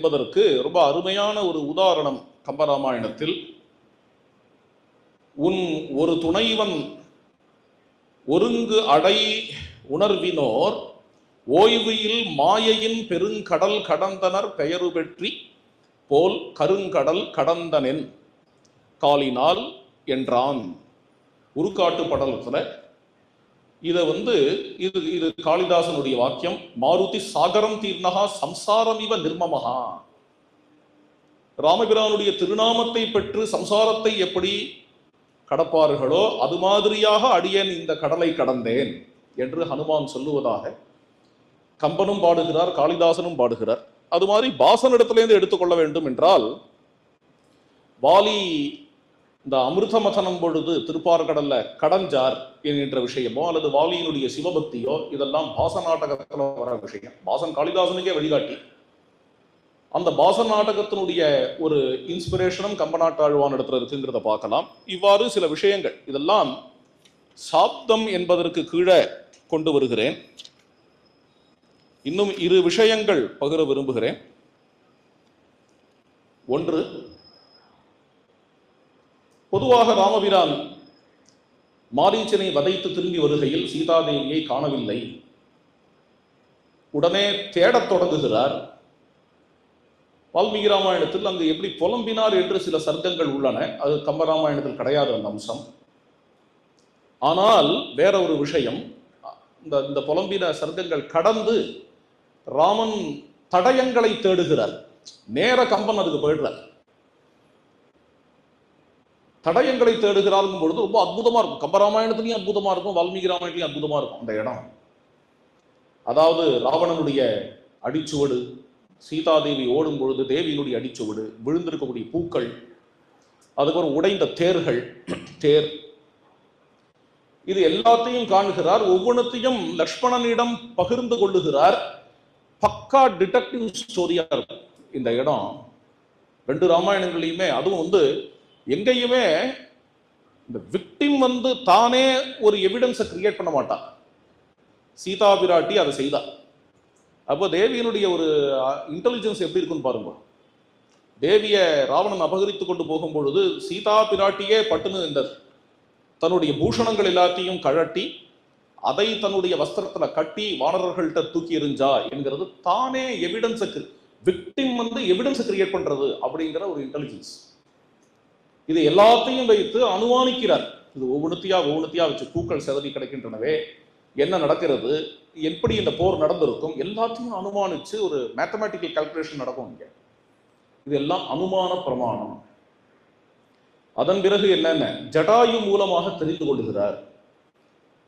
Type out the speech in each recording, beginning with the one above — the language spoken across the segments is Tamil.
என்பதற்கு ரொம்ப அருமையான ஒரு உதாரணம் கம்பராமாயணத்தில். உன் ஒரு துணைவன் ஒருங்கு அடை உணர்வினோர் ஓய்வியில் மாயையின் பெருங்கடல் கடந்தனர் பெயரு பெற்றி போல் கருங்கடல் கடந்தனென் காலினால் என்றான். உருக்காட்டு படலத்துல இதை இது காளிதாசனுடைய வாக்கியம். மாருதி சாகரம் தீர்ணகா சம்சாரம் இவ நிர்மமகா. ராமபிரானுடைய திருநாமத்தை பெற்று சம்சாரத்தை எப்படி கடப்பார்களோ அது மாதிரியாக அடியேன் இந்த கடலை கடந்தேன் என்று ஹனுமான் சொல்லுவதாக கம்பனும் பாடுகிறார், காளிதாசனும் பாடுகிறார். அது மாதிரி பாசனிடத்திலேருந்து எடுத்துக்கொள்ள வேண்டும் என்றால், வாலி இந்த அமிர்த மதனம் பொழுது திருப்பார்கடல்ல கடஞ்சார் என்கின்ற விஷயமோ அல்லது வாலியினுடைய சிவபக்தியோ இதெல்லாம் பாச நாடகத்துல வர விஷயம். பாசன் காளிதாசனுக்கே வழிகாட்டி. அந்த பாச நாடகத்தினுடைய ஒரு இன்ஸ்பிரேஷனும் கம்பநாட்டாழ்வான் இடத்துல இருக்குங்கிறத பார்க்கலாம். இவ்வாறு சில விஷயங்கள் இதெல்லாம் சாப்தம் என்பதற்கு கீழே கொண்டு வருகிறேன். இன்னும் 2 விஷயங்கள் பகிர விரும்புகிறேன். ஒன்று, பொதுவாக ராமபிரான் மாரீச்சனை வதைத்து திரும்பி வருகையில் சீதாதேவியை காணவில்லை. உடனே தேடத் தொடங்குகிறார். வால்மீகி ராமாயணத்தில் அங்கு எப்படி புலம்பினார் என்று சில சர்க்கங்கள் உள்ளன. அது கம்பராமாயணத்தில் கிடையாது அந்த அம்சம். ஆனால் வேற ஒரு விஷயம், இந்த புலம்பின சர்க்கங்கள் கடந்து ராமன் தடயங்களை தேடுகிறார். நேர கம்பன் அதுக்கு போயிடுறார். தடயங்களை தேடுகிறார்கள் பொழுது ரொம்ப அற்புதமா இருக்கும். கம்பராமாயணத்திலையும் அற்புதமா இருக்கும், வால்மீகி ராமாயணத்திலையும் அற்புதமா இருக்கும் அந்த இடம். அதாவது ராவணனுடைய அடிச்சுவடு, சீதாதேவி ஓடும் பொழுது தேவியினுடைய அடிச்சுவடு, விழுந்திருக்கக்கூடிய பூக்கள், அதுக்கப்புறம் உடைந்த தேர், இது எல்லாத்தையும் காணுகிறார். ஒவ்வொன்றத்தையும் லக்ஷ்மணனிடம் பகிர்ந்து கொள்ளுகிறார். பக்கா டிடெக்டிவ் ஸ்டோரியா இருக்கும் இந்த இடம். 2 ராமாயணங்களையுமே. அதுவும் எங்கேயுமே இந்த விக்டிம் தானே ஒரு எவிடன்ஸை கிரியேட் பண்ண மாட்டான். சீதா பிராட்டி அதை செய்தா. அப்போ தேவியினுடைய ஒரு இன்டெலிஜென்ஸ் எப்படி இருக்குன்னு பாருங்க. தேவியை ராவணன் அபகரித்து கொண்டு போகும் பொழுது சீதா பிராட்டியே பட்டுன்னு இந்த தன்னுடைய பூஷணங்கள் எல்லாத்தையும் கழட்டி அதை தன்னுடைய வஸ்திரத்துல கட்டி வானரர்கள்ட்ட தூக்கி எறிஞ்சா என்கிறது தானே எவிடன்ஸுக்கு விக்டிம் எவிடன்ஸ் கிரியேட் பண்றது அப்படிங்கிற ஒரு இன்டெலிஜென்ஸ். இது எல்லாத்தையும் வைத்து அனுமானிக்கிறார். இது ஒவ்வொன்றுத்தியா வச்சு பூக்கள் செதறி கிடைக்கின்றனவே, என்ன நடக்கிறது, எப்படி இந்த போர் நடந்திருக்கும், எல்லாத்தையும் அனுமானிச்சு ஒரு மேத்தமேட்டிக்கல் கால்குலேஷன் நடக்கும் இங்க. இதெல்லாம் அனுமான பிரமாணம். அதன் பிறகு என்னென்ன ஜடாயு மூலமாக தெரிந்து கொள்ளுகிறார்.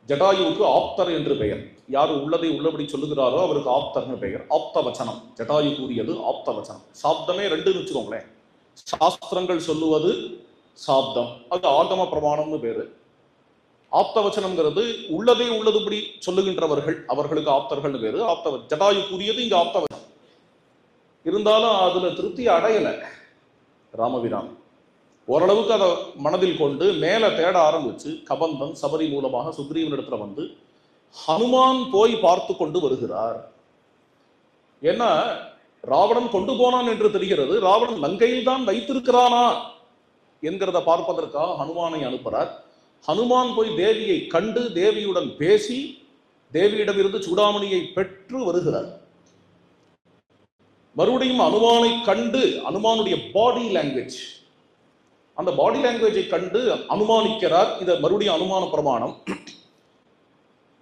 ஜடாயுவுக்கு ஆப்தர் என்று பெயர். யார் உள்ளதை உள்ளபடி சொல்லுகிறாரோ அவருக்கு ஆப்தர்னு பெயர். ஆப்த வச்சனம் ஜடாயு கூறியது ஆப்த வச்சனம். சாப்தமே 2ன்னு வச்சுக்கோங்களேன். சாஸ்திரங்கள் சொல்லுவது சாப்தம், அது ஆகம பிரமாணம்னு பேரு. ஆப்த வச்சனம்ங்கிறது உள்ளதை உள்ளதுபடி சொல்லுகின்றவர்கள், அவர்களுக்கு ஆப்தர்கள்னு பேரு. ஜடாயு கூறியது இங்க ஆப்த வச்சனம். இருந்தாலும் அதுல திருப்தி அடையல ராமபிரான். ஓரளவுக்கு அதை மனதில் கொண்டு மேல தேட ஆரம்பிச்சு கபந்தன் சபரி மூலமாக சுக்ரீவனிடத்துல ஹனுமான் போய் பார்த்து கொண்டு வருகிறார். ஏன்னா ராவணன் கொண்டு போனான் என்று தெரிகிறது. ராவணன் லங்கையில் தான் வைத்திருக்கிறானா என்கிறத பார்ப்பதற்காக ஹனுமானை அனுப்புறார். ஹனுமான் போய் தேவியை கண்டு தேவியுடன் பேசி தேவியிடமிருந்து சூடாமணியை பெற்று வருகிறார். மறுபடியும் அனுமானை கண்டு அனுமானுடைய பாடி லாங்குவேஜ், அந்த பாடி லாங்குவேஜை கண்டு அனுமானிக்கிறார். இதை மறுபடியும் அனுமான பிரமாணம்.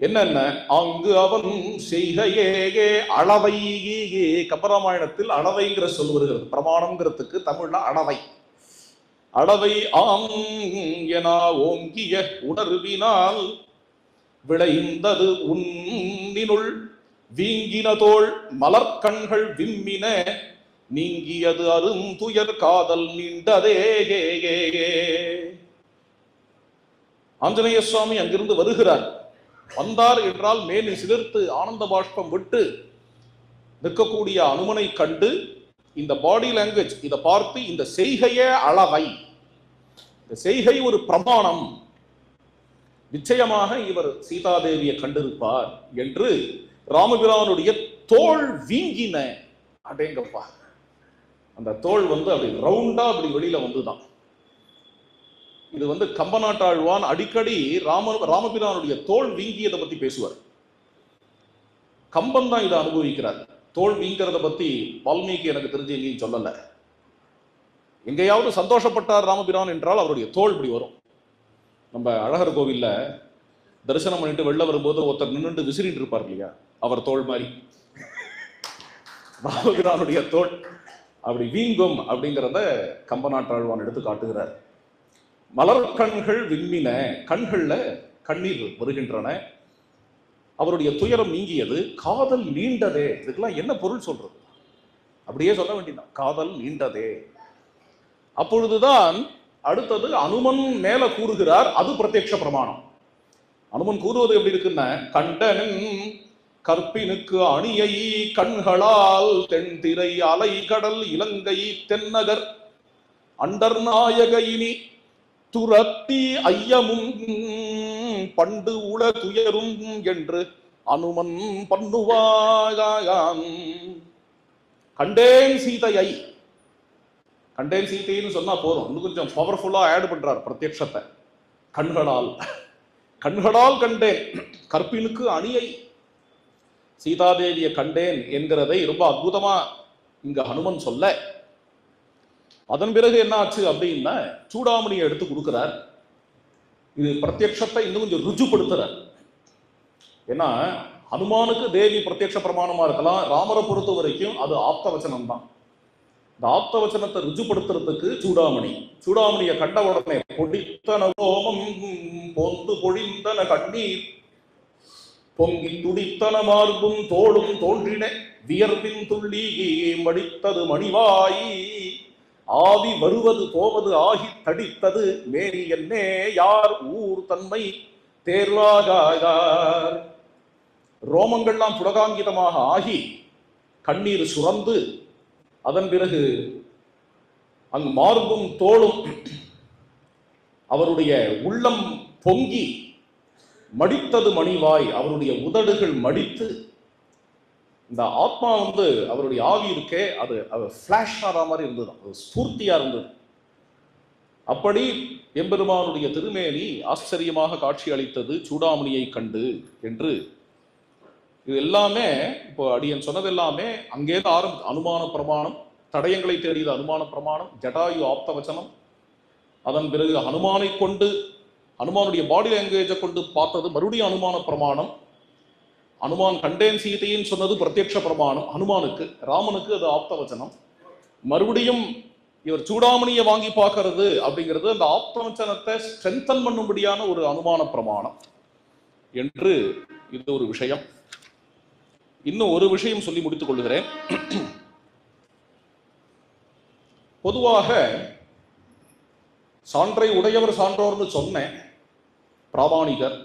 என்னென்ன அங்கு அவன் செய்கையே அளவை. கம்பராமாயணத்தில் அளவைங்கிற சொல் வருகிறது. பிரமாணம்ங்கிறதுக்கு தமிழ்ல அளவை. அளவை ஆம் என ஓங்கிய உணர்வினால் விளைந்தது உன்னினுள் வீங்கின தோள் மலர்கண்கள் விம்மின நீங்கியது அருந்துயர் காதல் நீண்டதே. ஆஞ்சநேய சுவாமி அங்கிருந்து வருகிறார். வந்தார் என்றால் மேலும் சிலிர்த்து ஆனந்த பாஷ்பம் விட்டு நிற்கக்கூடிய அனுமனை கண்டு இந்த பாடி லாங்குவேஜ் இதை பார்த்து இந்த செய்கையே அளவை, இந்த செய்கை ஒரு பிரமாணம், நிச்சயமாக இவர் சீதாதேவியை கண்டிருப்பார் என்று ராமபிரானுடைய தோள் வீங்கின. அடேங்கப்பா, அந்த தோல் அப்படி ரவுண்டா அப்படி வெளியில வந்துதான். இது கம்பநாட்டாழ்வான் அடிக்கடி ராமபிரானுடைய தோல் வீங்கியதை பத்தி பேசுவார். கம்பன் தான் இதை அனுபவிக்கிறார். தோல் வீங்கிறத பத்தி வால்மீகி எனக்கு தெரிஞ்சு எங்கேயும் சொல்லல. எங்கேயாவது சந்தோஷப்பட்டார் ராமபிரான் என்றால் அவருடைய தோல் இப்படி வரும். நம்ம அழகர் கோவில்ல தரிசனம் பண்ணிட்டு வெளில வரும்போது ஒருத்தர் நின்றுட்டு விசிறிட்டு இருப்பார் இல்லையா, அவர் தோல் மாதிரி ராமபிரானுடைய தோல் அப்படி வீங்கும் அப்படிங்கிறத கம்பநாட்டாழ்வான் எடுத்து காட்டுகிறார். மலர் கண்கள் விண்மின, கண்கள்ல கண்ணீர் வருகின்றன, அவருடைய துயரம் நீங்கியது, காதல் நீண்டதே. இதுக்கெல்லாம் என்ன பொருள் சொல்றது? அப்படியே சொல்ல வேண்டியதான், காதல் நீண்டதே. அப்பொழுதுதான் அடுத்தது அனுமன் மேல கூறுகிறார், அது பிரத்யக்ஷ பிரமாணம். அனுமன் கூறுவது எப்படி இருக்குன்னா, கண்டனின் கற்பினுக்கு அணியை கண்களால் தென்திரை அலை கடல் இலங்கை தென்னகர் அண்டர் நாயகினி துரத்தி ஐயமும் பண்டு உள துயரும் என்று அனுமன் பண்ணுவாயான். கண்டேன் சீதையை, கண்டேன் சீதைன்னு சொன்னா போதும், இன்னும் கொஞ்சம் பவர்ஃபுல்லா ஆட் பண்றார் பிரத்யக்ஷத்தை. கண்களால், கண்களால் கண்டேன், கற்பினுக்கு அணியை சீதாதேவியை கண்டேன் என்கிறதை ரொம்ப அற்புதமா இங்க ஹனுமன் சொல்ல, அதன் பிறகு என்ன ஆச்சு அப்படின்னா சூடாமணியை எடுத்து கொடுக்கிறார். இது பிரத்யக்ஷத்தை இன்னும் கொஞ்சம் ருஜுப்படுத்துறார். ஏன்னா ஹனுமானுக்கு தேவி பிரத்யக்ஷ பிரமாணமா இருக்கலாம், ராமரை பொறுத்த வரைக்கும் அது ஆப்த வச்சனம் தான். இந்த ஆப்த வச்சனத்தை ருஜுப்படுத்துறதுக்கு சூடாமணியை கண்ட உடனே பொடித்தன கோமம் பொந்து பொழிந்தன கண்ணீர் பொங்கி துடித்தன மார்பும் தோளும் தோன்றின வியர்வின் துள்ளி மடித்தது மணிவாய் ஆவி வருவது போவது ஆகி தடித்தது மேனி என்னே யார் ஊர் தன்மை தேர்வாகார். ரோமங்கள்லாம் புலகாங்கிதமாக ஆகி கண்ணீர் சுரந்து, அதன் பிறகு அங்கு மார்பும் தோளும் அவருடைய உள்ளம் பொங்கி மடித்தது மணிவாய், அவருடைய உதடுகள் மடித்து, இந்த ஆத்மா அவருடைய ஆவி இருக்கே அது ஃபிளாஷ் ஆகிற மாதிரி இருந்தது, அது ஸ்பூர்த்தியா இருந்தது. அப்படி எம்பெருமானுடைய திருமேனி ஆச்சரியமாக காட்சி அளித்தது சூடாமணியை கண்டு என்று. இது எல்லாமே இப்போ அடியன் சொன்னது எல்லாமே அங்கேதான் அனுமான பிரமாணம், தடயங்களை தேடியது அனுமான பிரமாணம், ஜடாயு ஆப்த வச்சனம், அதன் பிறகு ஹனுமானை கொண்டு ஹனுமானுடைய பாடி லாங்குவேஜை கொண்டு பார்த்தது மறுபடியும் அனுமான பிரமாணம். அனுமான் கண்டேன் சீதைன்னு சொன்னது பிரத்யக்ஷ பிரமாணம் ஹனுமானுக்கு, ராமனுக்கு அது ஆப்த வச்சனம். மறுபடியும் இவர் சூடாமணியை வாங்கி பார்க்கறது அப்படிங்கிறது அந்த ஆப்த வச்சனத்தை ஸ்ட்ரென்தன் பண்ணும்படியான ஒரு அனுமான பிரமாணம் என்று இது ஒரு விஷயம். இன்னும் ஒரு விஷயம் சொல்லி முடித்துக் கொள்கிறேன். பொதுவாக சான்றை உடையவர் சான்றோர்னு சொன்னேன், பிராமாணிகர்.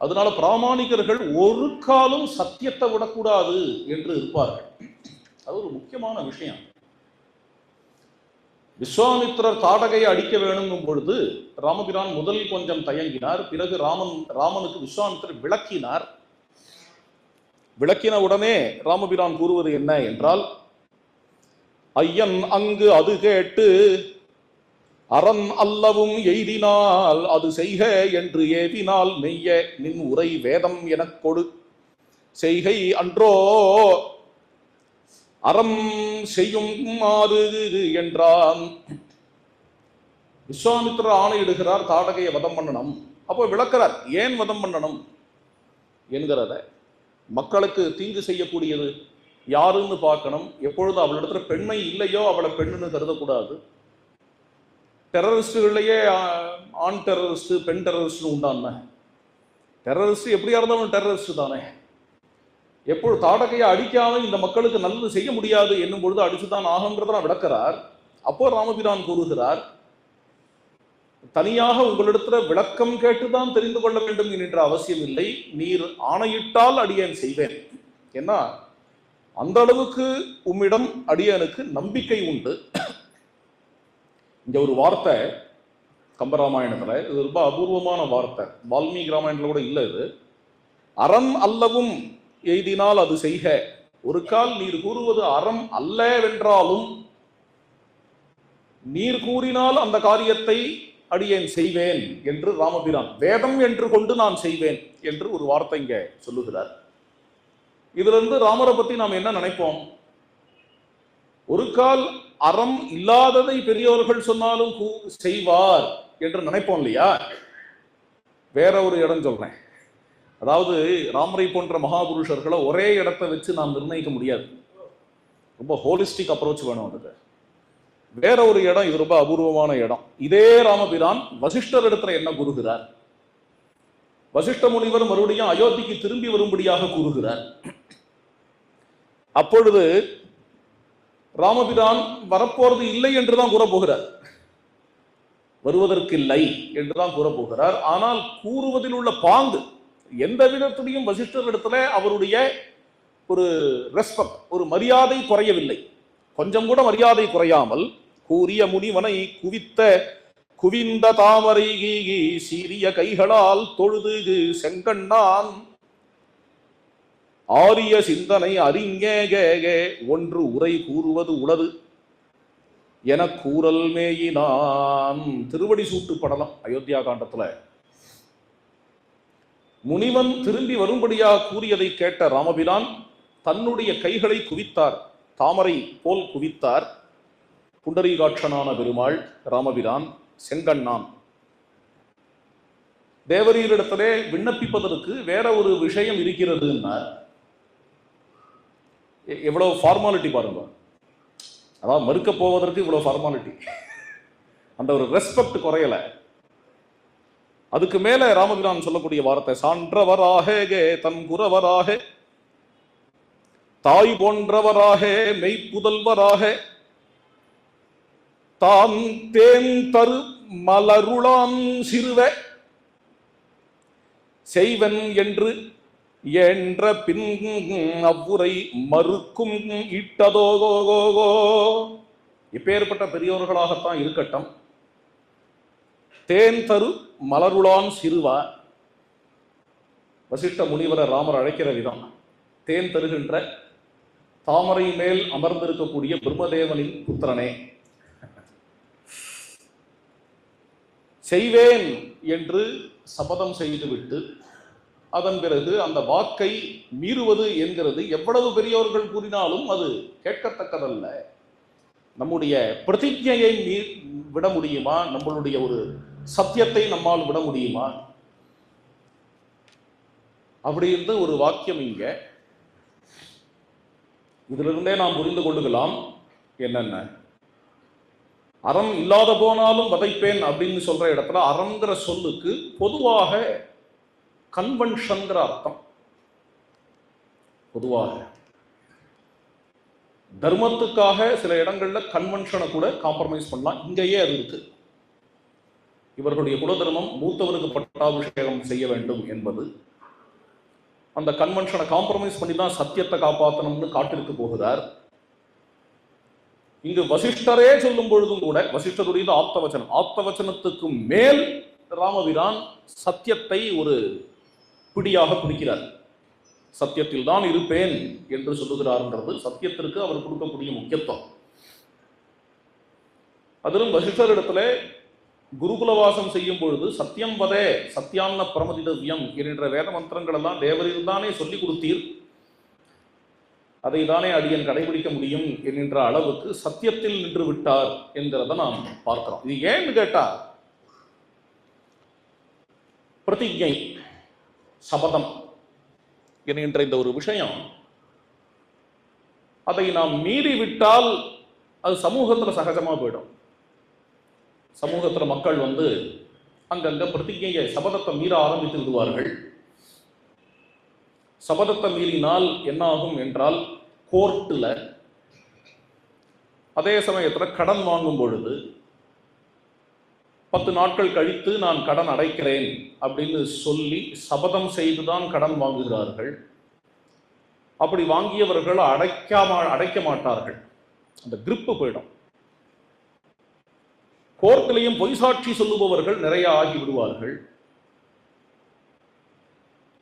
அதனால பிராமாணிகர்கள் ஒரு காலம் சத்தியத்தை விடக்கூடாது என்று இருப்பார்கள். அது ஒரு முக்கியமான விஷயம். விஸ்வாமித்திரர் தாடகையை அடிக்க வேணுங்கும் பொழுது ராமபிரான் முதலில் கொஞ்சம் தயங்கினார். பிறகு ராமனுக்கு விஸ்வாமித்திரர் விளக்கினார். விளக்கின உடனே ராமபிரான் கூறுவது என்ன என்றால், ஐயன் அங்கு அது கேட்டு அறம் அல்லவும் எய்தினால் அது செய்க என்று ஏவினால் மெய்ய நின் உரை வேதம் எனக் கொடு செய்கை அன்றோ அறம் செய்யுமாறு என்றான். விஸ்வாமித்திரர் ஆணையிடுகிறார் தாடகையை வதம் பண்ணணும். அப்போ விளக்கிறார் ஏன் வதம் பண்ணணும் என்கிறத. மக்களுக்கு தீங்கு செய்யக்கூடியது யாருன்னு பார்க்கணும். எப்பொழுது அவளிடத்துல பெண்மை இல்லையோ அவளை பெண்ணுன்னு கருதக்கூடாது. டெரரிஸ்டுகள்லையே ஆண் டெரரிஸ்ட் பெண் டெரரிஸ்ட் உண்டான டெரரிஸ்ட் எப்படியா இருந்தாலும் டெரரிஸ்ட் தானே. எப்பொழுது தாடகையை அடிக்காம இந்த மக்களுக்கு நல்லது செய்ய முடியாது என்னும் பொழுது அடிச்சுதான் ஆகுங்கிறதெல்லாம் விளக்கிறார். அப்போ ராமபிரான் கூறுகிறார், தனியாக உங்களிடத்துல விளக்கம் கேட்டுதான் தெரிந்து கொள்ள வேண்டும் என்ற அவசியம் இல்லை, நீர் ஆணையிட்டால் அடியேன் செய்வேன். ஏன்னா அந்த அளவுக்கு உம்மிடம் அடியனுக்கு நம்பிக்கை உண்டு. இங்க ஒரு வார்த்தை கம்பராமாயணத்துல, இது ரொம்ப அபூர்வமான வார்த்தை, வால்மீகி ராமாயணத்துல கூட இல்லை. இது அறம் அல்லவும் எய்தினால் அது செய்க. ஒரு கால் நீர் கூறுவது அறம் அல்லவென்றாலும் நீர் கூறினால் அந்த காரியத்தை அடியேன் செய்வேன் என்று ராமபிரான், வேதம் என்று கொண்டு நான் செய்வேன் என்று ஒரு வார்த்தை இங்க சொல்லுகிறார். இதுல இருந்து ராமரை பத்தி நாம் என்ன நினைப்போம்? ஒரு கால் அறம் இல்லாததை பெரியவர்கள் சொன்னாலும் செய்வார் என்று நினைப்போம் இல்லையா? வேற ஒரு இடம் சொல்றேன். அதாவது ராமரை போன்ற மகாபுருஷர்களை ஒரே இடத்தை வச்சு நாம் நிர்ணயிக்க முடியாது. ரொம்ப ஹோலிஸ்டிக் அப்ரோச் வேணும் அதுக்கு. வேற ஒரு இடம், இது ரொம்ப அபூர்வமான இடம். இதே ராமபிரான் வசிஷ்டர் இடத்துல என்ன கூறுகிறார்? வசிஷ்ட முனிவர் மறுபடியும் அயோத்திக்கு திரும்பி வரும்படியாக கூறுகிறார். அப்பொழுது ராமபிரான் வரப்போறது இல்லை என்றுதான் கூறப்போகிறார், வருவதற்கு இல்லை என்றுதான் கூறப்போகிறார். ஆனால் கூறுவதில் உள்ள பாங்கு எந்த விதத்திலையும் வசிஷ்டர் இடத்துல அவருடைய ஒரு ரெஸ்பெக்ட், ஒரு மரியாதை குறையவில்லை. கொஞ்சம் கூட மரியாதை குறையாமல் கூறிய முனிவனை குவிந்த தாமரை சீரிய கைகளால் தொழுது செங்கண்ணான் ஆரிய சிந்தனை அறிங்கே ஒன்று உரை கூறுவது உளது என கூறல் மேயினான். திருவடி சூட்டு படலம் அயோத்தியா காண்டத்துல முனிவன் திரும்பி வரும்படியாக கூறியதை கேட்ட ராமபிரான் தன்னுடைய கைகளை குவித்தார், தாமரை போல் குவித்தார். புண்டரீகாட்சனான பெருமாள் ராமபிரான் செங்கண்ணான். தேவரீரிடத்திலே விண்ணப்பிப்பதற்கு வேற ஒரு விஷயம் இருக்கிறதுன்னா எவ்வளவு ஃபார்மாலிட்டி பாருங்க. அதாவது மறுக்க போவதற்கு இவ்வளவு ஃபார்மாலிட்டி, அந்த ஒரு ரெஸ்பெக்ட் குறையல. அதுக்கு மேல ராமபிரான் சொல்லக்கூடிய வார்த்தை, சான்றவராக தன் குறவராக தாய் போன்றவராக மெய்ப்புதல்வராக தான் தேன் தரு மலருளான் சிறுவ செய்வன் என்று என்ற பின் அவ்வுரை மறுக்கும் இட்டதோகோகோ. இப்பேற்பட்ட பெரியோர்களாகத்தான் இருக்கட்டும். தேன் தரு மலருளான் சிறுவா. வசிஷ்ட முனிவரை ராமர் அழைக்கிற விதம், தேன் தருகின்ற தாமரை மேல் அமர்ந்திருக்கக்கூடிய பிரம்மதேவனின் புத்திரனே, செய்வேன் என்று சபதம் செய்துவிட்டு அதன் பிறகு அந்த வாக்கை மீறுவது என்கிறது எவ்வளவு பெரியவர்கள் கூறினாலும் அது கேட்கத்தக்கதல்ல. நம்முடைய பிரதிஜையை விட முடியுமா? நம்மளுடைய ஒரு சத்தியத்தை நம்மால் விட முடியுமா? அப்படி இருந்த ஒரு வாக்கியம் இங்க. இதிலிருந்தே நாம் புரிந்து கொள்ளுகலாம் என்னென்ன. அறம் இல்லாத போனாலும் வதைப்பேன் அப்படின்னு சொல்ற இடத்துல அறங்கிற சொல்லுக்கு பொதுவாக கன்வென்ஷன்கிற அர்த்தம். பொதுவாக தர்மத்துக்காக சில இடங்கள்ல கன்வென்ஷனை கூட காம்ப்ரமைஸ் பண்ணலாம். இங்கேயே அது இருக்கு. இவர்களுடைய குலதர்மம் மூத்தவருக்கு பட்டாபிஷேகம் செய்ய வேண்டும் என்பது, அந்த கன்வென்ஷனை காம்ப்ரமைஸ் பண்ணி தான் சத்தியத்தை காப்பாற்றணும்னு காட்டிற்கு போகிறார். இங்கு வசிஷ்டரே சொல்லும் பொழுதும் கூட வசிஷ்டருடைய ஆப்தவச்சனம், ஆப்தவச்சனத்துக்கு மேல் ராமபிரான் சத்தியத்தை ஒரு பிடியாக பிடிக்கிறார். சத்தியத்தில் தான் இருப்பேன் என்று சொல்லுகிறார்ன்றது சத்தியத்திற்கு அவர் கொடுக்கக்கூடிய முக்கியத்துவம். அதிலும் வசிஷ்டரிடத்துல குருகுலவாசம் செய்யும் பொழுது சத்தியம் வதே சத்தியான்ன பிரமதிதவ்யம் என்கின்ற வேத மந்திரங்கள் எல்லாம் தேவரில் தானே சொல்லி கொடுத்தீர், அதை தானே அடியன் கடைபிடிக்க முடியும் என்கின்ற அளவுக்கு சத்தியத்தில் நின்று விட்டார் என்கிறத நாம் பார்க்கிறோம். இது ஏன்னு கேட்டா, பிரதிஜை சபதம் என்கின்ற இந்த ஒரு விஷயம், அதை நாம் மீறிவிட்டால் அது சமூகத்துல சகஜமா போயிடும். சமூகத்துல மக்கள் அங்கங்க பிரதிஜையை சபதத்தை மீற ஆரம்பித்து விடுவார்கள். சபதத்தை மீறினால் என்ன ஆகும் என்றால், கோர்ட்டுல அதே சமயத்துல கடன் வாங்கும் பொழுது 10 நாட்கள் கழித்து நான் கடன் அடைக்கிறேன் அப்படின்னு சொல்லி சபதம் செய்துதான் கடன் வாங்குகிறார்கள். அப்படி வாங்கியவர்கள் அடைக்க மாட்டார்கள். அந்த கிரிப்பு போயிடும். கோர்ட்டிலையும் பொய் சாட்சி சொல்லுபவர்கள் நிறைய ஆகி விடுவார்கள்.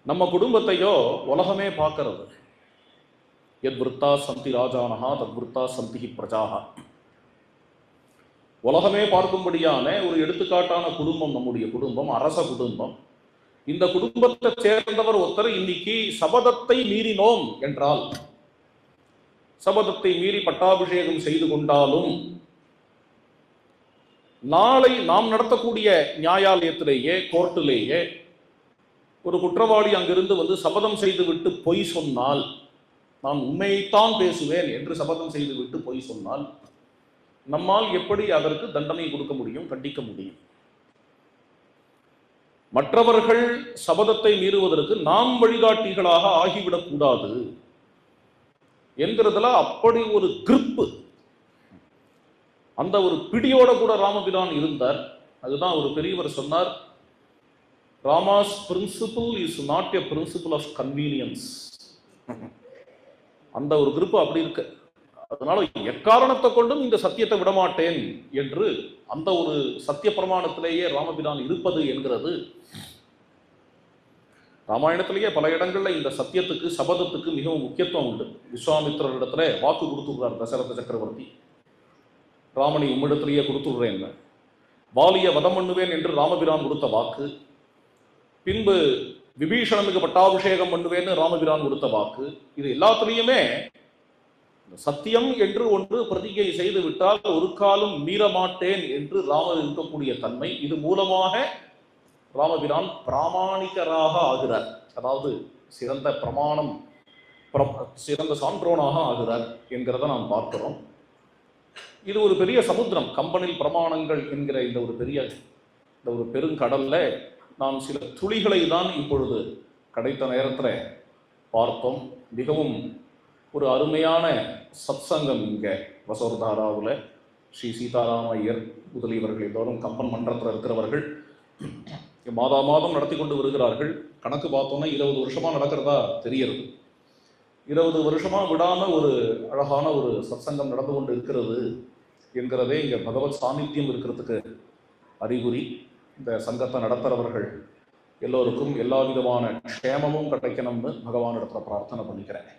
நம்ம குடும்பத்தையோ உலகமே பார்க்கிறது. எத் விருத்தா சந்தி ராஜானஹா தத் விருத்தா சந்தி பிரஜாஹா. உலகமே பார்க்கும்படியான ஒரு எடுத்துக்காட்டான குடும்பம் நம்முடைய குடும்பம், அரச குடும்பம். இந்த குடும்பத்தை சேர்ந்தவர் ஒருத்தர் இன்னைக்கு சபதத்தை மீறினோம் என்றால், சபதத்தை மீறி பட்டாபிஷேகம் செய்து கொண்டாலும், நாளை நாம் நடத்தக்கூடிய நியாயாலயத்திலேயே, கோர்ட்டிலேயே ஒரு குற்றவாளி அங்கிருந்து வந்து சபதம் செய்து விட்டு பொய் சொன்னால், நான் உண்மையைத்தான் பேசுவேன் என்று சபதம் செய்து விட்டு பொய் சொன்னால், நம்மால் எப்படி அதற்கு தண்டனை கொடுக்க முடியும், கண்டிக்க முடியும்? மற்றவர்கள் சபதத்தை மீறுவதற்கு நாம் வழிகாட்டிகளாக ஆகிவிடக் கூடாது என்கிறதுல அப்படி ஒரு கிரிப்பு, அந்த ஒரு பிடியோட கூட ராமபிரான் இருந்தார். அதுதான் ஒரு பெரியவர் சொன்னார், Rama's principle is not a principle of convenience. அந்த ஒரு கிரிப்பு அப்படி இருக்கு. அதனால எக்காரணத்தை கொண்டும் இந்த சத்தியத்தை விடமாட்டேன் என்று அந்த ஒரு சத்திய பிரமாணத்திலேயே ராமபிரான் இருப்பது என்கிறது. ராமாயணத்திலேயே பல இடங்கள்ல இந்த சத்தியத்துக்கு, சபதத்துக்கு மிகவும் முக்கியத்துவம் உண்டு. விஸ்வாமித்திரரிடத்துல வாக்கு கொடுத்துடுறார் தசரத சக்கரவர்த்தி, ராமனை உம்மிடத்திலேயே கொடுத்துடுறேன், வாலிய வதம் பண்ணுவேன் என்று ராமபிரான் கொடுத்த வாக்கு. பின்பு விபீஷணனுக்கு பட்டாபிஷேகம் பண்ணுவேன்னு ராமபிரான் கொடுத்த வாக்கு. இது எல்லாத்திலையுமே சத்தியம் என்று ஒன்று பிரதிகை செய்து விட்டால் ஒரு காலம் மீறமாட்டேன் என்று ராமர் இருக்கக்கூடிய தன்மை, இது மூலமாக ராமபிரான் பிராமாணிகராக ஆகிறார். அதாவது சிறந்த பிரமாணம், சிறந்த சான்றோனாக ஆகிறார் என்கிறத நாம் பார்க்கிறோம். இது ஒரு பெரிய சமுத்திரம், கம்பனில் பிரமாணங்கள் என்கிற இந்த ஒரு பெருங்கடல்ல நாம் சில துளிகளை தான் இப்பொழுது கிடைத்த நேரத்தில் பார்த்தோம். மிகவும் ஒரு அருமையான சத்சங்கம் இங்கே வசோர்தாராவில் ஸ்ரீ சீதாராம ஐயர் முதலியவர்கள் எல்லோரும் கம்பன் மன்றத்தில் இருக்கிறவர்கள் மாதம் நடத்தி கொண்டு வருகிறார்கள். கணக்கு பார்த்தோன்னா 20 வருஷமா நடக்கிறதா தெரிகிறது. 20 வருஷமா விடாம ஒரு அழகான ஒரு சத்சங்கம் நடந்து கொண்டு இருக்கிறது என்கிறதே இங்கே பகவத் சாநித்தியம் இருக்கிறதுக்கு அறிகுறி. இந்த சங்கத்தை நடத்துறவர்கள் எல்லோருக்கும் எல்லா விதமான க்ஷேமமும் கிடைக்கணும்னு பகவான் இடத்துல பிரார்த்தனை பண்ணிக்கிறேன்.